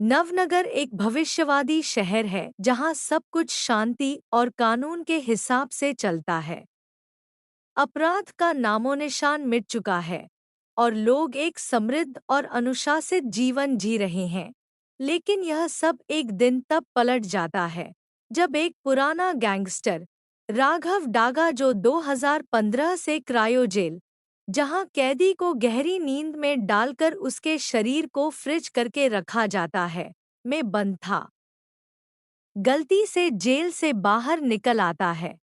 नवनगर एक भविष्यवादी शहर है जहां सब कुछ शांति और कानून के हिसाब से चलता है। अपराध का नामोनिशान मिट चुका है और लोग एक समृद्ध और अनुशासित जीवन जी रहे हैं। लेकिन यह सब एक दिन तब पलट जाता है जब एक पुराना गैंगस्टर राघव डागा, जो 2015 से क्रायो जेल, जहां कैदी को गहरी नींद में डालकर उसके शरीर को फ्रिज करके रखा जाता है, में बंद था, गलती से जेल से बाहर निकल आता है।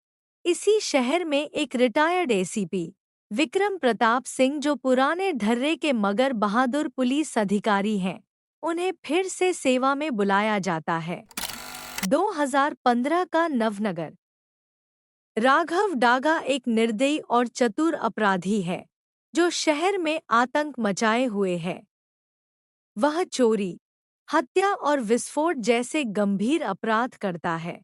इसी शहर में एक रिटायर्ड एसीपी विक्रम प्रताप सिंह, जो पुराने ढर्रे के मगर बहादुर पुलिस अधिकारी हैं, उन्हें फिर से सेवा में बुलाया जाता है। 2015 का नवनगर। राघव डागा एक निर्दयी और चतुर अपराधी है जो शहर में आतंक मचाए हुए है। वह चोरी, हत्या और विस्फोट जैसे गंभीर अपराध करता है।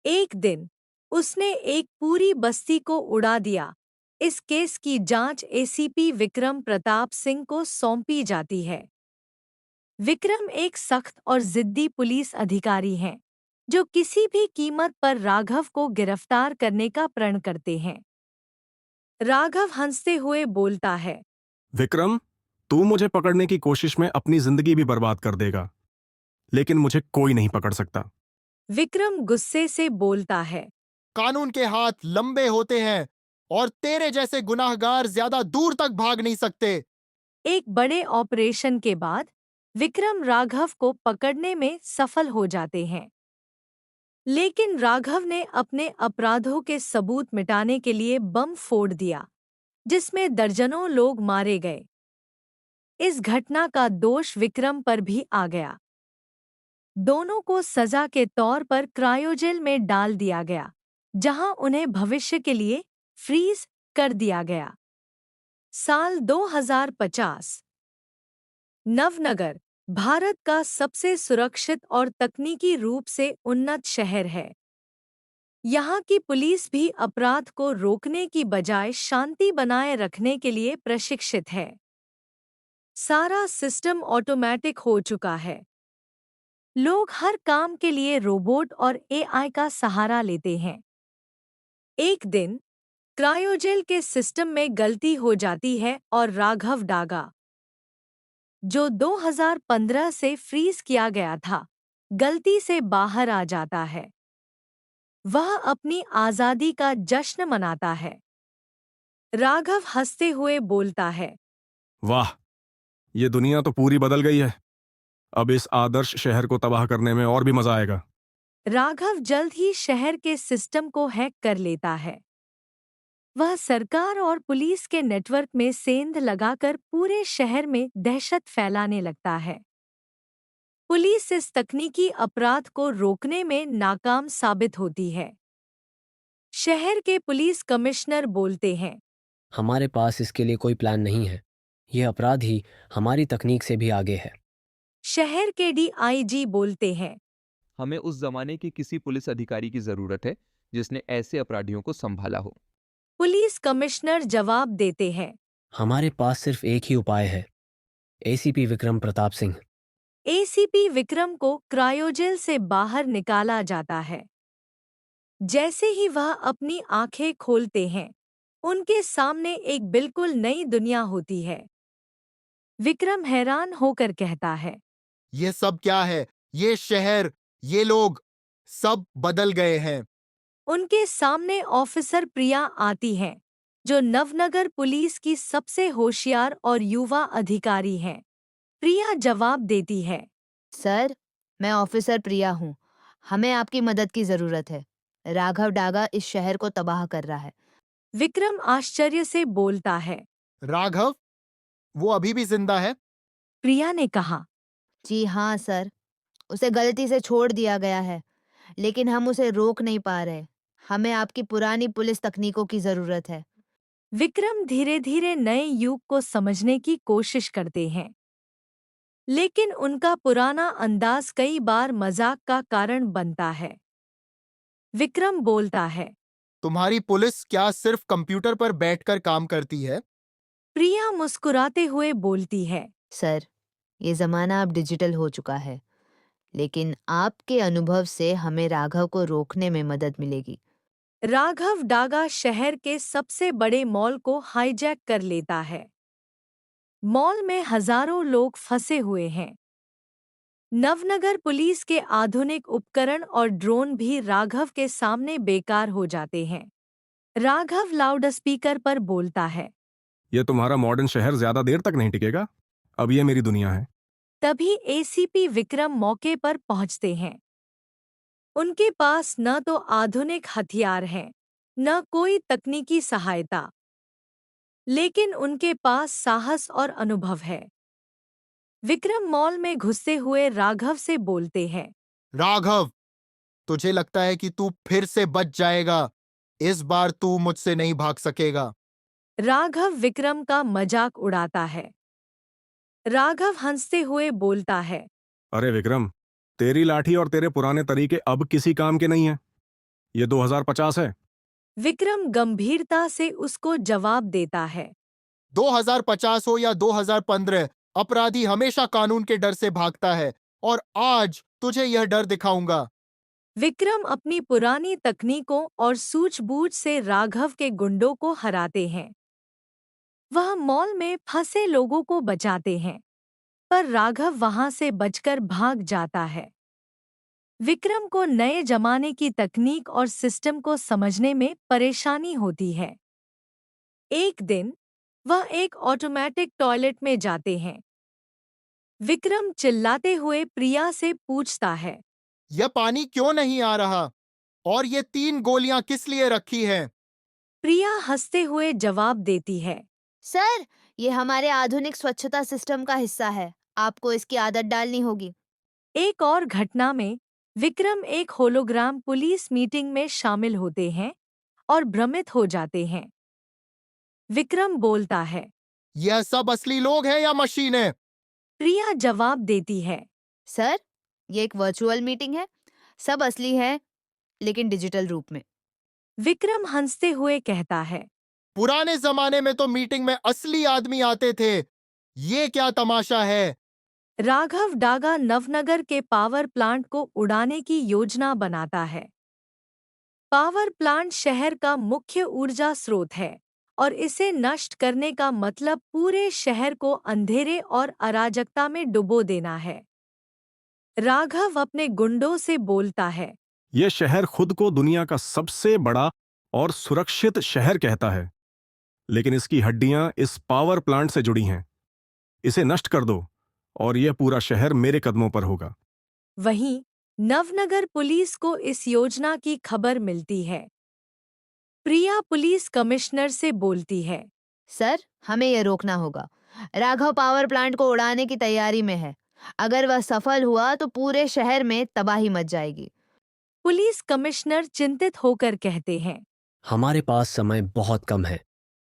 एक दिन उसने एक पूरी बस्ती को उड़ा दिया। इस केस की जांच एसीपी विक्रम प्रताप सिंह को सौंपी जाती है। विक्रम एक सख्त और जिद्दी पुलिस अधिकारी हैं जो किसी भी कीमत पर राघव को गिरफ्तार करने का प्रण करते हैं। राघव हंसते हुए बोलता है, विक्रम, तू मुझे पकड़ने की कोशिश में अपनी जिंदगी भी बर्बाद कर देगा, लेकिन मुझे कोई नहीं पकड़ सकता। विक्रम गुस्से से बोलता है, कानून के हाथ लंबे होते हैं और तेरे जैसे गुनाहगार ज्यादा दूर तक भाग नहीं सकते। एक बड़े ऑपरेशन के बाद विक्रम राघव को पकड़ने में सफल हो जाते हैं। लेकिन राघव ने अपने अपराधों के सबूत मिटाने के लिए बम फोड़ दिया, जिसमें दर्जनों लोग मारे गए। इस घटना का दोष विक्रम पर भी आ गया। दोनों को सजा के तौर पर क्रायोजेल में डाल दिया गया, जहां उन्हें भविष्य के लिए फ्रीज कर दिया गया। साल 2050। नवनगर भारत का सबसे सुरक्षित और तकनीकी रूप से उन्नत शहर है। यहाँ की पुलिस भी अपराध को रोकने की बजाय शांति बनाए रखने के लिए प्रशिक्षित है। सारा सिस्टम ऑटोमेटिक हो चुका है। लोग हर काम के लिए रोबोट और एआई का सहारा लेते हैं। एक दिन क्रायोजेल के सिस्टम में गलती हो जाती है और राघव डागा, जो 2015 से फ्रीज किया गया था, गलती से बाहर आ जाता है। वह अपनी आज़ादी का जश्न मनाता है। राघव हंसते हुए बोलता है, वाह, ये दुनिया तो पूरी बदल गई है। अब इस आदर्श शहर को तबाह करने में और भी मजा आएगा। राघव जल्द ही शहर के सिस्टम को हैक कर लेता है। वह सरकार और पुलिस के नेटवर्क में सेंध लगाकर पूरे शहर में दहशत फैलाने लगता है। पुलिस इस तकनीकी अपराध को रोकने में नाकाम साबित होती है। शहर के पुलिस कमिश्नर बोलते हैं, हमारे पास इसके लिए कोई प्लान नहीं है। यह अपराध ही हमारी तकनीक से भी आगे है। शहर के डीआईजी बोलते हैं, हमें उस जमाने के किसी पुलिस अधिकारी की जरूरत है जिसने ऐसे अपराधियों को संभाला हो। पुलिस कमिश्नर जवाब देते हैं, हमारे पास सिर्फ एक ही उपाय है, एसीपी विक्रम प्रताप सिंह। एसीपी विक्रम को क्रायोजेल से बाहर निकाला जाता है। जैसे ही वह अपनी आंखें खोलते हैं, उनके सामने एक बिल्कुल नई दुनिया होती है। विक्रम हैरान होकर कहता है, ये सब क्या है? ये शहर, ये लोग, सब बदल गए हैं। उनके सामने ऑफिसर प्रिया आती हैं, जो नवनगर पुलिस की सबसे होशियार और युवा अधिकारी हैं। प्रिया जवाब देती है, सर, मैं ऑफिसर प्रिया हूँ। हमें आपकी मदद की जरूरत है। राघव डागा इस शहर को तबाह कर रहा है। विक्रम आश्चर्य से बोलता है, राघव, वो अभी भी जिंदा है? प्रिया ने कहा, जी हाँ सर, उसे गलती से छोड़ दिया गया है, लेकिन हम उसे रोक नहीं पा रहे। हमें आपकी पुरानी पुलिस तकनीकों की जरूरत है। विक्रम धीरे धीरे नए युग को समझने की कोशिश करते हैं, लेकिन उनका पुराना अंदाज कई बार मजाक का कारण बनता है। विक्रम बोलता है, तुम्हारी पुलिस क्या सिर्फ कंप्यूटर पर बैठकर काम करती है? प्रिया मुस्कुराते हुए बोलती है, सर, ये जमाना अब डिजिटल हो चुका है, लेकिन आपके अनुभव से हमें राघव को रोकने में मदद मिलेगी। राघव डागा शहर के सबसे बड़े मॉल को हाईजैक कर लेता है। मॉल में हजारों लोग फंसे हुए हैं। नवनगर पुलिस के आधुनिक उपकरण और ड्रोन भी राघव के सामने बेकार हो जाते हैं। राघव लाउडस्पीकर पर बोलता है। ये तुम्हारा मॉडर्न शहर ज्यादा देर तक नहीं टिकेगा। अब ये मेरी दुनिया है। तभी एसीपी विक्रम मौके पर पहुंचते हैं। उनके पास न तो आधुनिक हथियार हैं, न कोई तकनीकी सहायता, लेकिन उनके पास साहस और अनुभव है। विक्रम मॉल में घुसते हुए राघव से बोलते हैं। राघव, तुझे लगता है कि तू फिर से बच जाएगा? इस बार तू मुझसे नहीं भाग सकेगा। राघव विक्रम का मजाक उड़ाता है। राघव हंसते हुए बोलता है। अरे विक्रम, तेरी लाठी और तेरे पुराने तरीके अब किसी काम के नहीं हैं। ये 2050 है। विक्रम गंभीरता से उसको जवाब देता है। 2050 हो या 2015, अपराधी हमेशा कानून के डर से भागता है, और आज तुझे यह डर दिखाऊंगा। विक्रम अपनी पुरानी तकनीकों और सूझबूझ से राघव के गुंडों को हराते हैं। वह मॉल में फंसे लोगों को बचाते हैं, पर राघव वहां से बचकर भाग जाता है। विक्रम को नए जमाने की तकनीक और सिस्टम को समझने में परेशानी होती है। एक दिन वह एक ऑटोमेटिक टॉयलेट में जाते हैं। विक्रम चिल्लाते हुए प्रिया से पूछता है। यह पानी क्यों नहीं आ रहा? और ये 3 गोलियां किस लिए रखी हैं? प्रिया हंसते हुए जवाब देती है। सर, ये हमारे आधुनिक स्वच्छता सिस्टम का हिस्सा है। आपको इसकी आदत डालनी होगी। एक और घटना में विक्रम एक होलोग्राम पुलिस मीटिंग में शामिल होते हैं और भ्रमित हो जाते हैं। विक्रम बोलता है। यह सब असली लोग हैं या मशीनें? प्रिया जवाब देती है। सर, ये एक वर्चुअल मीटिंग है। सब असली है, लेकिन डिजिटल रूप में। विक्रम हंसते हुए कहता है। पुराने जमाने में तो मीटिंग में असली आदमी आते थे। ये क्या तमाशा है? राघव डागा नवनगर के पावर प्लांट को उड़ाने की योजना बनाता है। पावर प्लांट शहर का मुख्य ऊर्जा स्रोत है और इसे नष्ट करने का मतलब पूरे शहर को अंधेरे और अराजकता में डुबो देना है। राघव अपने गुंडों से बोलता है। ये शहर खुद को दुनिया का सबसे बड़ा और सुरक्षित शहर कहता है, लेकिन इसकी हड्डियां इस पावर प्लांट से जुड़ी हैं। इसे नष्ट कर दो और यह पूरा शहर मेरे कदमों पर होगा। वहीं नवनगर पुलिस को इस योजना की खबर मिलती है। प्रिया पुलिस कमिश्नर से बोलती है। सर, हमें यह रोकना होगा। राघव पावर प्लांट को उड़ाने की तैयारी में है। अगर वह सफल हुआ तो पूरे शहर में तबाही मच जाएगी। पुलिस कमिश्नर चिंतित होकर कहते हैं। हमारे पास समय बहुत कम है।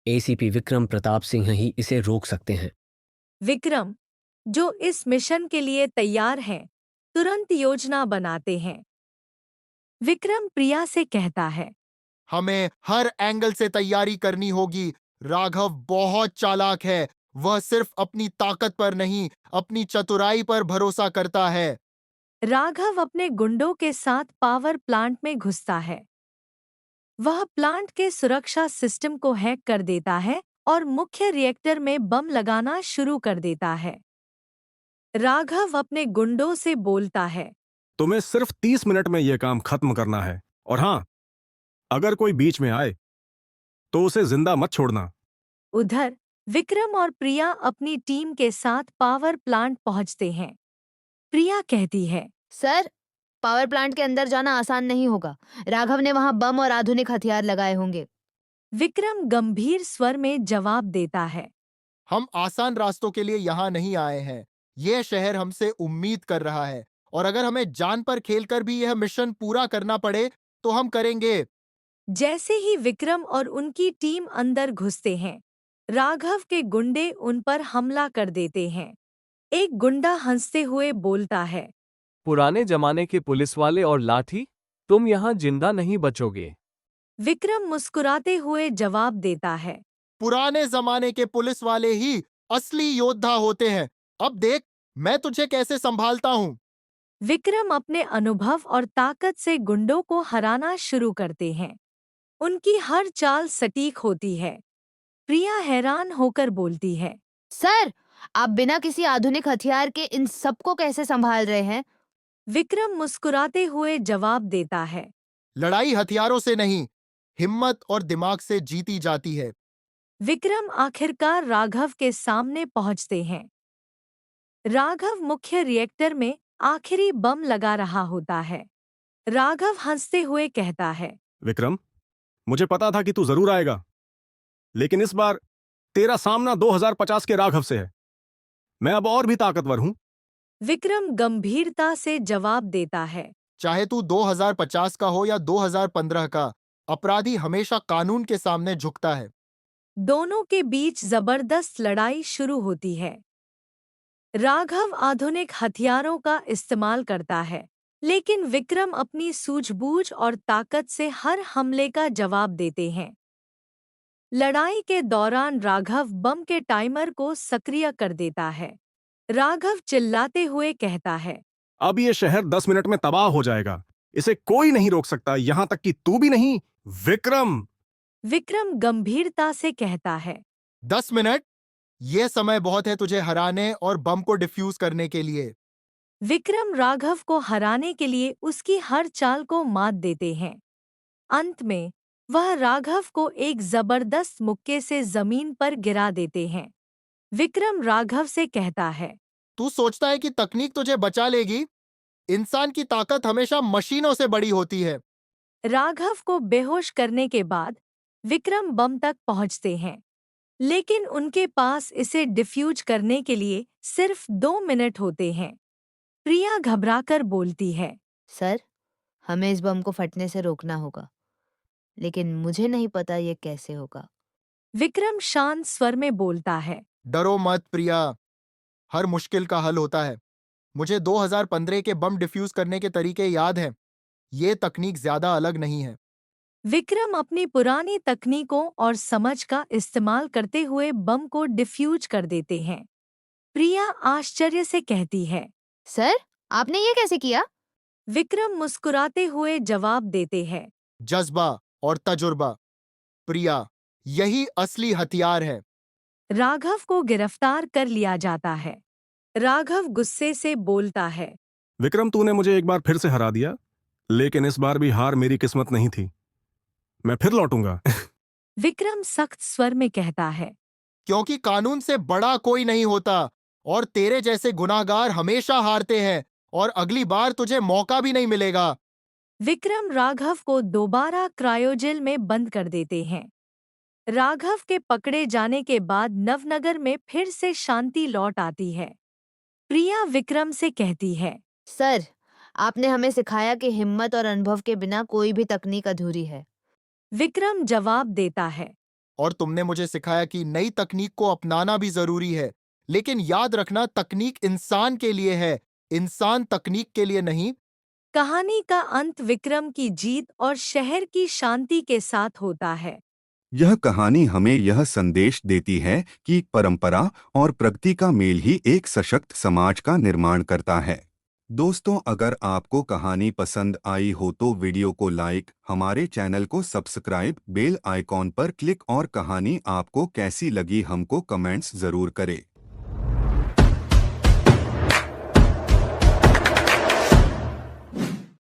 एसीपी विक्रम प्रताप सिंह ही इसे रोक सकते हैं। विक्रम, जो इस मिशन के लिए तैयार हैं, तुरंत योजना बनाते हैं। विक्रम प्रिया से कहता है। हमें हर एंगल से तैयारी करनी होगी। राघव बहुत चालाक है। वह सिर्फ अपनी ताकत पर नहीं, अपनी चतुराई पर भरोसा करता है। राघव अपने गुंडों के साथ पावर प्लांट में घुसता है। वह प्लांट के सुरक्षा सिस्टम को हैक कर देता है और मुख्य रिएक्टर में बम लगाना शुरू कर देता है। राघव अपने गुंडों से बोलता है। तुम्हें सिर्फ 30 मिनट में यह काम खत्म करना है, और हां, अगर कोई बीच में आए तो उसे जिंदा मत छोड़ना। उधर विक्रम और प्रिया अपनी टीम के साथ पावर प्लांट पहुंचते हैं। प्रिया कहती है। सर, पावर प्लांट के अंदर जाना आसान नहीं होगा। राघव ने वहां बम और आधुनिक हथियार लगाए होंगे। विक्रम गंभीर स्वर में जवाब देता है। हम आसान रास्तों के लिए यहाँ नहीं आए हैं। यह शहर हमसे उम्मीद कर रहा है, और अगर हमें जान पर खेलकर भी यह मिशन पूरा करना पड़े तो हम करेंगे। जैसे ही विक्रम और उनकी टीम अंदर घुसते हैं, राघव के गुंडे उन पर हमला कर देते हैं। एक गुंडा हंसते हुए बोलता है। पुराने जमाने के पुलिस वाले और लाठी, तुम यहाँ जिंदा नहीं बचोगे। विक्रम मुस्कुराते हुए जवाब देता है। पुराने जमाने के पुलिस वाले ही असली योद्धा होते हैं। अब देख, मैं तुझे कैसे संभालता हूँ। विक्रम अपने अनुभव और ताकत से गुंडों को हराना शुरू करते हैं। उनकी हर चाल सटीक होती है। प्रिया हैरान होकर बोलती है, सर, आप बिना किसी आधुनिक हथियार के इन सबको कैसे संभाल रहे हैं? विक्रम मुस्कुराते हुए जवाब देता है, लड़ाई हथियारों से नहीं, हिम्मत और दिमाग से जीती जाती है। विक्रम आखिरकार राघव के सामने पहुंचते हैं। राघव मुख्य रिएक्टर में आखिरी बम लगा रहा होता है। राघव हंसते हुए कहता है, विक्रम, मुझे पता था कि तू जरूर आएगा, लेकिन इस बार तेरा सामना 2050 के राघव से है। मैं अब और भी ताकतवर हूं। विक्रम गंभीरता से जवाब देता है, चाहे तू 2050 का हो या 2015 का, अपराधी हमेशा कानून के सामने झुकता है। दोनों के बीच जबरदस्त लड़ाई शुरू होती है। राघव आधुनिक हथियारों का इस्तेमाल करता है, लेकिन विक्रम अपनी सूझबूझ और ताकत से हर हमले का जवाब देते हैं। लड़ाई के दौरान राघव बम के टाइमर को सक्रिय कर देता है। राघव चिल्लाते हुए कहता है, अब ये शहर 10 मिनट में तबाह हो जाएगा। इसे कोई नहीं रोक सकता, यहां तक कि तू भी नहीं, विक्रम। विक्रम गंभीरता से कहता है, 10 मिनट? यह समय बहुत है तुझे हराने और बम को डिफ्यूज करने के लिए। विक्रम राघव को हराने के लिए उसकी हर चाल को मात देते हैं। अंत में वह राघव को एक जबरदस्त मुक्के से जमीन पर गिरा देते हैं। विक्रम राघव से कहता है, तू सोचता है कि तकनीक तुझे बचा लेगी? इंसान की ताकत हमेशा मशीनों से बड़ी होती है। राघव को बेहोश करने के बाद विक्रम बम तक पहुंचते हैं, लेकिन उनके पास इसे डिफ्यूज करने के लिए सिर्फ 2 मिनट होते हैं। प्रिया घबराकर बोलती है, सर, हमें इस बम को फटने से रोकना होगा, लेकिन मुझे नहीं पता ये कैसे होगा। विक्रम शांत स्वर में बोलता है, डरो मत प्रिया, हर मुश्किल का हल होता है। मुझे 2015 के बम डिफ्यूज करने के तरीके याद हैं। ये तकनीक ज्यादा अलग नहीं है। विक्रम अपनी पुरानी तकनीकों और समझ का इस्तेमाल करते हुए बम को डिफ्यूज कर देते हैं। प्रिया आश्चर्य से कहती है, सर, आपने ये कैसे किया? विक्रम मुस्कुराते हुए जवाब देते हैं, जज्बा और तजुर्बा प्रिया, यही असली हथियार है। राघव को गिरफ्तार कर लिया जाता है। राघव गुस्से से बोलता है, विक्रम, तूने मुझे एक बार फिर से हरा दिया, लेकिन इस बार भी हार मेरी किस्मत नहीं थी। मैं फिर लौटूंगा। विक्रम सख्त स्वर में कहता है, क्योंकि कानून से बड़ा कोई नहीं होता और तेरे जैसे गुनाहगार हमेशा हारते हैं और अगली बार तुझे मौका भी नहीं मिलेगा। विक्रम राघव को दोबारा क्रायोजेल में बंद कर देते हैं। राघव के पकड़े जाने के बाद नवनगर में फिर से शांति लौट आती है। प्रिया विक्रम से कहती है, सर, आपने हमें सिखाया कि हिम्मत और अनुभव के बिना कोई भी तकनीक अधूरी है। विक्रम जवाब देता है, और तुमने मुझे सिखाया कि नई तकनीक को अपनाना भी जरूरी है, लेकिन याद रखना, तकनीक इंसान के लिए है, इंसान तकनीक के लिए नहीं। कहानी का अंत विक्रम की जीत और शहर की शांति के साथ होता है। यह कहानी हमें यह संदेश देती है कि परंपरा और प्रगति का मेल ही एक सशक्त समाज का निर्माण करता है। दोस्तों, अगर आपको कहानी पसंद आई हो तो वीडियो को लाइक, हमारे चैनल को सब्सक्राइब, बेल आइकॉन पर क्लिक और कहानी आपको कैसी लगी हमको कमेंट्स जरूर करें।